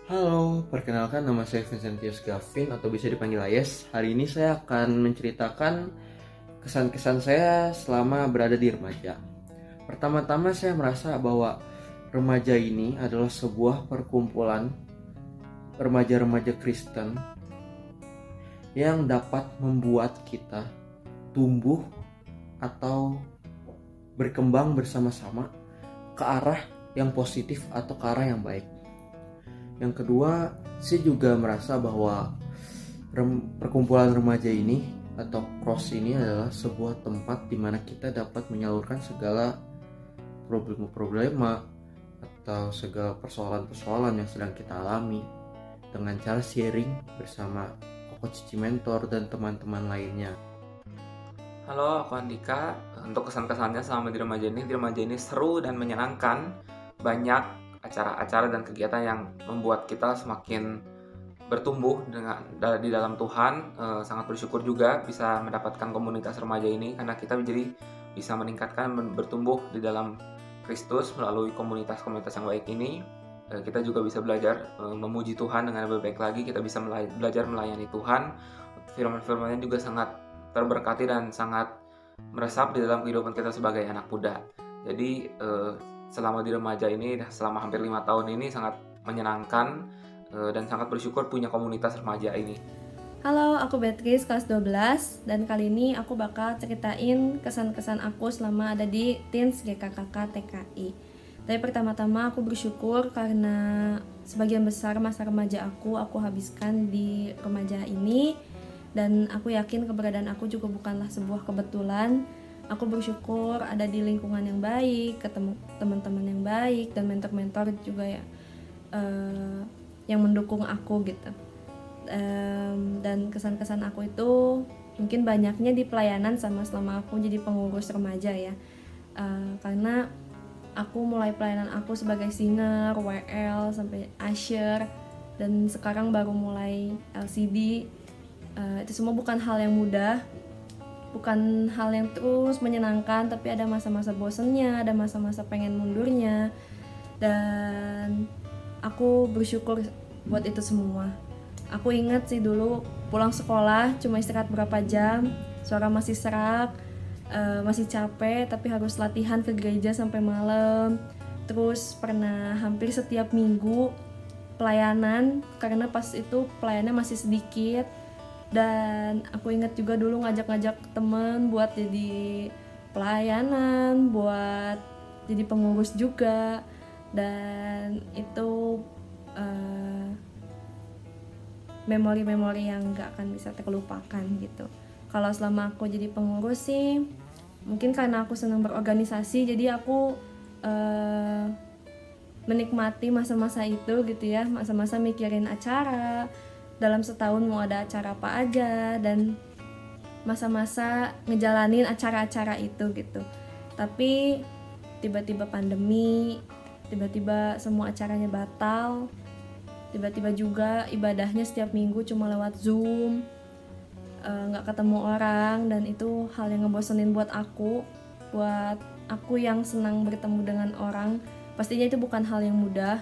Halo, perkenalkan nama saya Vincentius Gavin atau bisa dipanggil Ayes. Hari ini saya akan menceritakan kesan-kesan saya selama berada di remaja. Pertama-tama saya merasa bahwa remaja ini adalah sebuah perkumpulan remaja-remaja Kristen yang dapat membuat kita tumbuh atau berkembang bersama-sama ke arah yang positif atau ke arah yang baik. Yang kedua, saya juga merasa bahwa perkumpulan remaja ini atau cross ini adalah sebuah tempat di mana kita dapat menyalurkan segala problema atau segala persoalan-persoalan yang sedang kita alami dengan cara sharing bersama Koko Cici Mentor dan teman-teman lainnya. Halo, aku Andika. Untuk kesan-kesannya selama di remaja ini seru dan menyenangkan. Banyak acara-acara dan kegiatan yang membuat kita semakin bertumbuh di dalam Tuhan. Sangat bersyukur juga bisa mendapatkan komunitas remaja ini karena kita jadi bisa meningkatkan bertumbuh di dalam Kristus melalui komunitas-komunitas yang baik ini. Kita juga bisa belajar memuji Tuhan dengan lebih baik lagi. Kita bisa belajar melayani Tuhan. Firman-firmannya juga sangat terberkati dan sangat meresap di dalam kehidupan kita sebagai anak muda. Jadi selama di remaja ini, selama hampir 5 tahun ini sangat menyenangkan dan sangat bersyukur punya komunitas remaja ini. Halo, aku Beatrice kelas 12 dan kali ini aku bakal ceritain kesan-kesan aku selama ada di Teens GKKK TKI. Tapi pertama-tama aku bersyukur karena sebagian besar masa remaja aku habiskan di remaja ini. Dan aku yakin keberadaan aku juga bukanlah sebuah kebetulan. Aku bersyukur ada di lingkungan yang baik, ketemu teman-teman yang baik, dan mentor-mentor juga ya yang mendukung aku gitu. Dan kesan-kesan aku itu mungkin banyaknya di pelayanan sama selama aku jadi pengurus remaja ya. Karena aku mulai pelayanan aku sebagai singer, WL, sampai usher, dan sekarang baru mulai LCD. Itu semua bukan hal yang mudah, bukan hal yang terus menyenangkan, tapi ada masa-masa bosennya, ada masa-masa pengen mundurnya, dan aku bersyukur buat itu semua. Aku ingat sih dulu pulang sekolah cuma istirahat berapa jam, suara masih serak, masih capek, tapi harus latihan ke gereja sampai malam. Terus pernah hampir setiap minggu pelayanan, karena pas itu pelayanannya masih sedikit. Dan aku ingat juga dulu ngajak-ngajak temen buat jadi pelayanan, buat jadi pengurus juga. Dan itu memori-memori yang gak akan bisa terlupakan gitu. Kalau selama aku jadi pengurus sih, mungkin karena aku senang berorganisasi, jadi aku menikmati masa-masa itu gitu ya, masa-masa mikirin acara, dalam setahun mau ada acara apa aja, dan masa-masa ngejalanin acara-acara itu gitu. Tapi tiba-tiba pandemi, tiba-tiba semua acaranya batal, tiba-tiba juga ibadahnya setiap minggu cuma lewat Zoom, gak ketemu orang, dan itu hal yang ngebosenin buat aku yang senang bertemu dengan orang. Pastinya itu bukan hal yang mudah.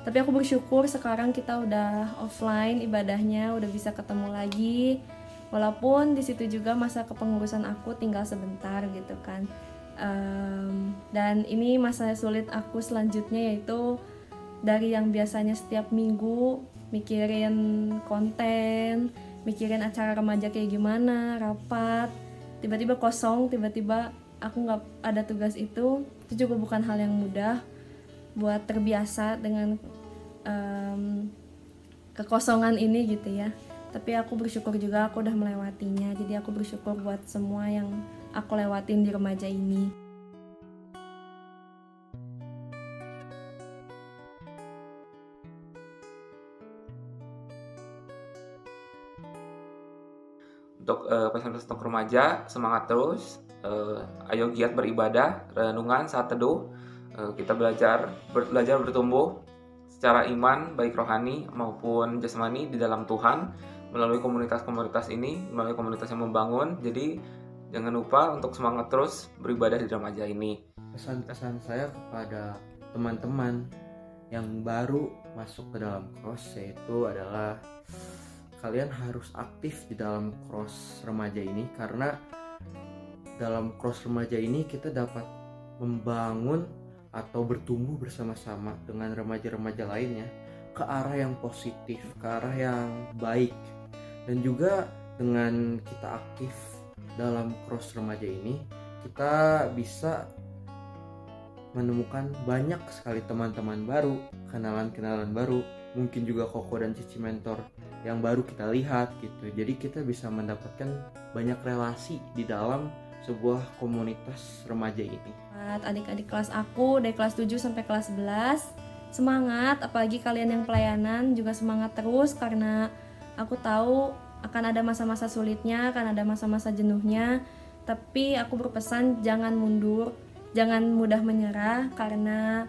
Tapi aku bersyukur sekarang kita udah offline ibadahnya, udah bisa ketemu lagi. Walaupun di situ juga masa kepengurusan aku tinggal sebentar gitu kan. Dan ini masa sulit aku selanjutnya, yaitu dari yang biasanya setiap minggu mikirin konten, mikirin acara remaja kayak gimana, rapat, tiba-tiba kosong, tiba-tiba aku gak ada tugas itu juga bukan hal yang mudah buat terbiasa dengan kekosongan ini gitu ya. Tapi aku bersyukur juga aku udah melewatinya. Jadi aku bersyukur buat semua yang aku lewatin di remaja ini. Untuk pesan-pesan untuk remaja, semangat terus. Ayo giat beribadah, renungan saat teduh. Kita belajar bertumbuh secara iman, baik rohani maupun jasmani di dalam Tuhan melalui komunitas-komunitas ini, melalui komunitas yang membangun. Jadi jangan lupa untuk semangat terus beribadah di remaja ini. Pesan-pesan saya kepada teman-teman yang baru masuk ke dalam cross, yaitu adalah kalian harus aktif di dalam cross remaja ini, karena dalam cross remaja ini kita dapat membangun atau bertumbuh bersama-sama dengan remaja-remaja lainnya ke arah yang positif, ke arah yang baik. Dan juga dengan kita aktif dalam cross remaja ini, kita bisa menemukan banyak sekali teman-teman baru, kenalan-kenalan baru, mungkin juga Koko dan Cici mentor yang baru kita lihat gitu. Jadi kita bisa mendapatkan banyak relasi di dalam sebuah komunitas remaja ini. Adik-adik kelas aku dari kelas 7 sampai kelas 11, semangat, apalagi kalian yang pelayanan juga semangat terus, karena aku tahu akan ada masa-masa sulitnya, akan ada masa-masa jenuhnya, tapi aku berpesan jangan mundur, jangan mudah menyerah, karena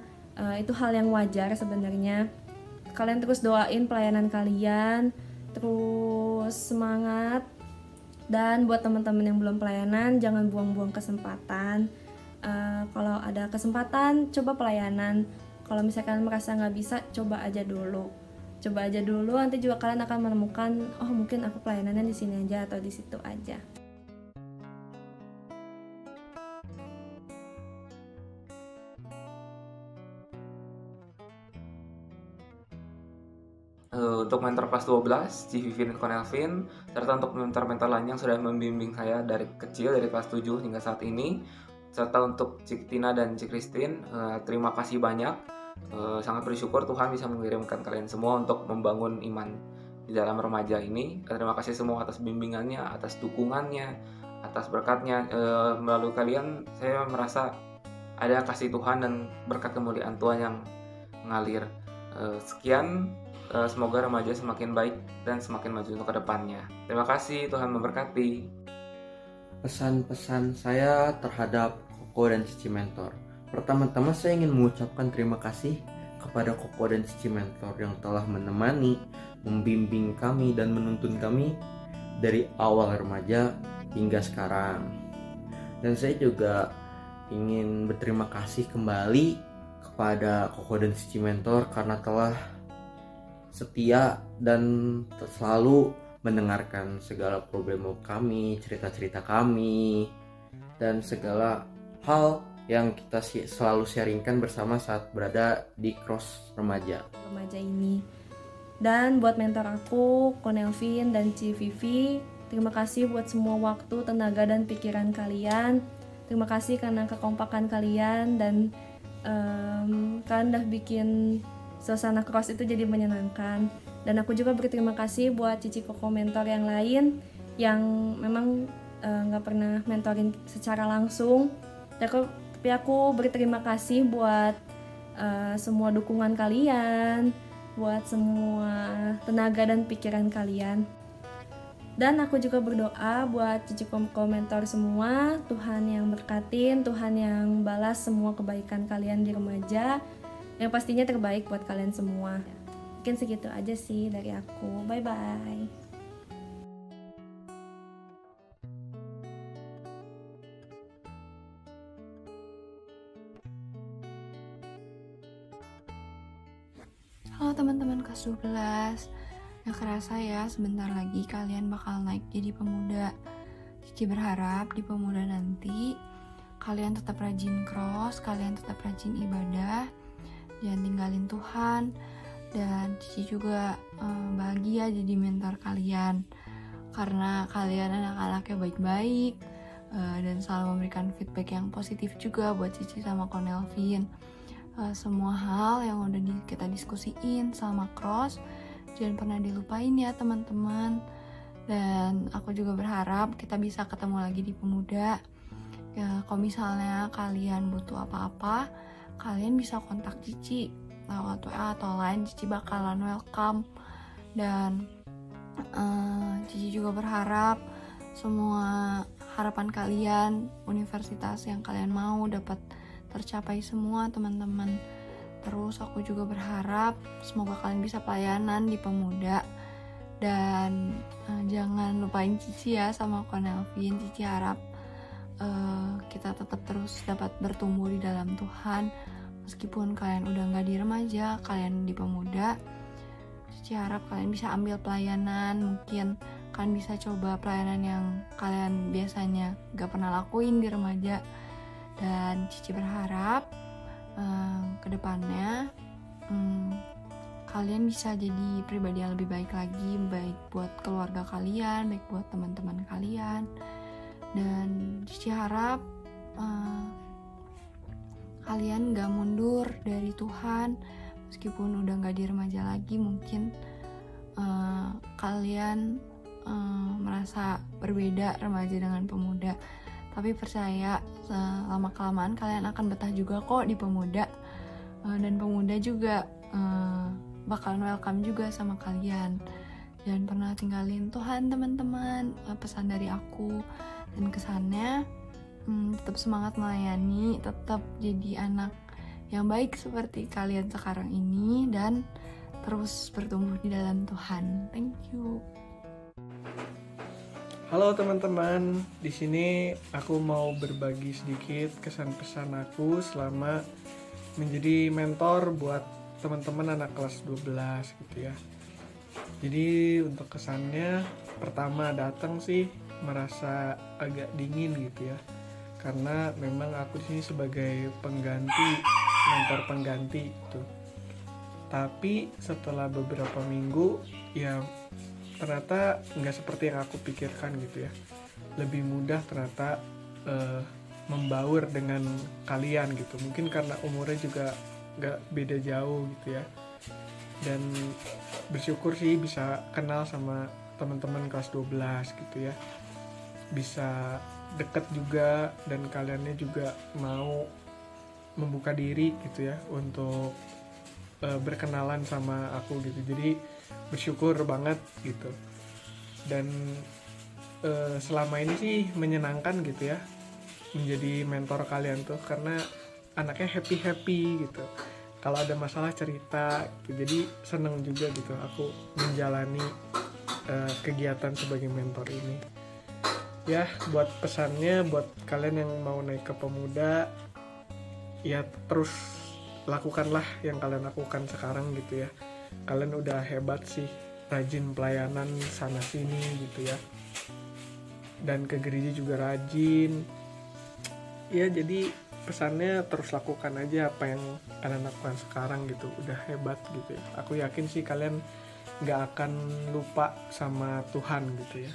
itu hal yang wajar sebenarnya. Kalian terus doain pelayanan kalian, terus semangat. Dan buat teman-teman yang belum pelayanan, jangan buang-buang kesempatan. Kalau ada kesempatan, coba pelayanan. Kalau misalkan merasa nggak bisa, coba aja dulu. Nanti juga kalian akan menemukan, oh mungkin aku pelayanannya di sini aja atau di situ aja. Untuk mentor kelas 12, Ci Vivin dan Konelvin, serta untuk mentor-mentor lain yang sudah membimbing saya dari kecil, dari kelas 7 hingga saat ini, serta untuk Cik Tina dan Cik Christine, terima kasih banyak. Sangat bersyukur Tuhan bisa mengirimkan kalian semua untuk membangun iman di dalam remaja ini. Terima kasih semua atas bimbingannya, atas dukungannya, atas berkatnya. Melalui kalian saya merasa ada kasih Tuhan dan berkat kemuliaan Tuhan yang mengalir. Sekian, semoga remaja semakin baik dan semakin maju untuk kedepannya. Terima kasih, Tuhan memberkati. Pesan-pesan saya terhadap Koko dan Cici mentor. Pertama-tama saya ingin mengucapkan terima kasih kepada Koko dan Cici mentor yang telah menemani, membimbing kami dan menuntun kami dari awal remaja hingga sekarang. Dan saya juga ingin berterima kasih kembali kepada Koko dan Cici mentor karena telah setia dan selalu mendengarkan segala problem kami, cerita-cerita kami, dan segala hal yang kita selalu sharingkan bersama saat berada di cross remaja ini. Dan buat mentor aku, Konelvin dan Ci Vivi, terima kasih buat semua waktu, tenaga, dan pikiran kalian. Terima kasih karena kekompakan kalian dan kalian udah bikin suasana cross itu jadi menyenangkan. Dan aku juga berterima kasih buat Cici Koko mentor yang lain yang memang gak pernah mentorin secara langsung. Tapi aku berterima kasih buat semua dukungan kalian, buat semua tenaga dan pikiran kalian. Dan aku juga berdoa buat Cici Koko mentor semua, Tuhan yang berkatin, Tuhan yang balas semua kebaikan kalian di remaja, yang pastinya terbaik buat kalian semua. Mungkin segitu aja sih dari aku. Bye-bye. Halo teman-teman kelas 12. Gak kerasa ya, sebentar lagi kalian bakal naik jadi pemuda. Cici berharap di pemuda nanti kalian tetap rajin cross, kalian tetap rajin ibadah, jangan tinggalin Tuhan. Dan Cici juga bahagia jadi mentor kalian karena kalian anak-anaknya baik-baik dan selalu memberikan feedback yang positif juga buat Cici sama Konelvin. Semua hal yang udah kita diskusiin sama cross jangan pernah dilupain ya teman-teman. Dan aku juga berharap kita bisa ketemu lagi di pemuda. Ya, kalau misalnya kalian butuh apa-apa, kalian bisa kontak Cici lewat WA atau lain. Cici bakalan welcome. Dan Cici juga berharap semua harapan kalian, universitas yang kalian mau dapat tercapai semua teman-teman. Terus aku juga berharap semoga kalian bisa pelayanan di pemuda. Dan jangan lupain Cici ya sama Konelvin. Cici harap kita tetap terus dapat bertumbuh di dalam Tuhan, meskipun kalian udah nggak di remaja, kalian di pemuda, Cici harap kalian bisa ambil pelayanan. Mungkin kalian bisa coba pelayanan yang kalian biasanya nggak pernah lakuin di remaja. Dan Cici berharap kedepannya kalian bisa jadi pribadi yang lebih baik lagi, baik buat keluarga kalian, baik buat teman-teman kalian. Dan Cici harap kalian gak mundur dari Tuhan, meskipun udah gak di remaja lagi. Mungkin kalian merasa berbeda remaja dengan pemuda, tapi percaya lama-kelamaan kalian akan betah juga kok di pemuda. Dan pemuda juga bakal welcome juga sama kalian. Jangan pernah tinggalin Tuhan teman-teman, pesan dari aku. Dan kesannya tetap semangat melayani, tetap jadi anak yang baik seperti kalian sekarang ini, dan terus bertumbuh di dalam Tuhan. Thank you. Halo teman-teman, di sini aku mau berbagi sedikit kesan pesan aku selama menjadi mentor buat teman-teman anak kelas 12 gitu ya. Jadi untuk kesannya, pertama datang sih merasa agak dingin gitu ya, karena memang aku di sini sebagai mentor pengganti gitu. Tapi setelah beberapa minggu ya ternyata nggak seperti yang aku pikirkan gitu ya. Lebih mudah ternyata membaur dengan kalian gitu. Mungkin karena umurnya juga nggak beda jauh gitu ya. Dan bersyukur sih bisa kenal sama teman-teman kelas 12 gitu ya. Bisa deket juga, dan kaliannya juga mau membuka diri gitu ya untuk berkenalan sama aku gitu. Jadi bersyukur banget gitu. Dan selama ini sih menyenangkan gitu ya menjadi mentor kalian tuh, karena anaknya happy gitu. Kalau ada masalah cerita gitu. Jadi seneng juga gitu aku menjalani kegiatan sebagai mentor ini. Ya, buat pesannya buat kalian yang mau naik ke pemuda, ya terus lakukanlah yang kalian lakukan sekarang gitu ya. Kalian udah hebat sih, rajin pelayanan sana sini gitu ya. Dan ke gereja juga rajin. Ya, jadi pesannya terus lakukan aja apa yang kalian lakukan sekarang gitu. Udah hebat gitu ya. Aku yakin sih kalian gak akan lupa sama Tuhan gitu ya.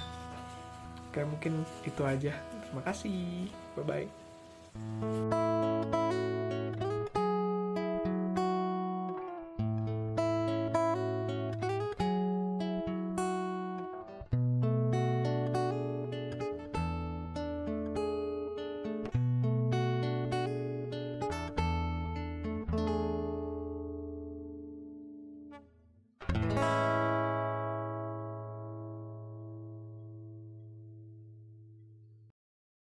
Oke, mungkin itu aja. Terima kasih. Bye-bye.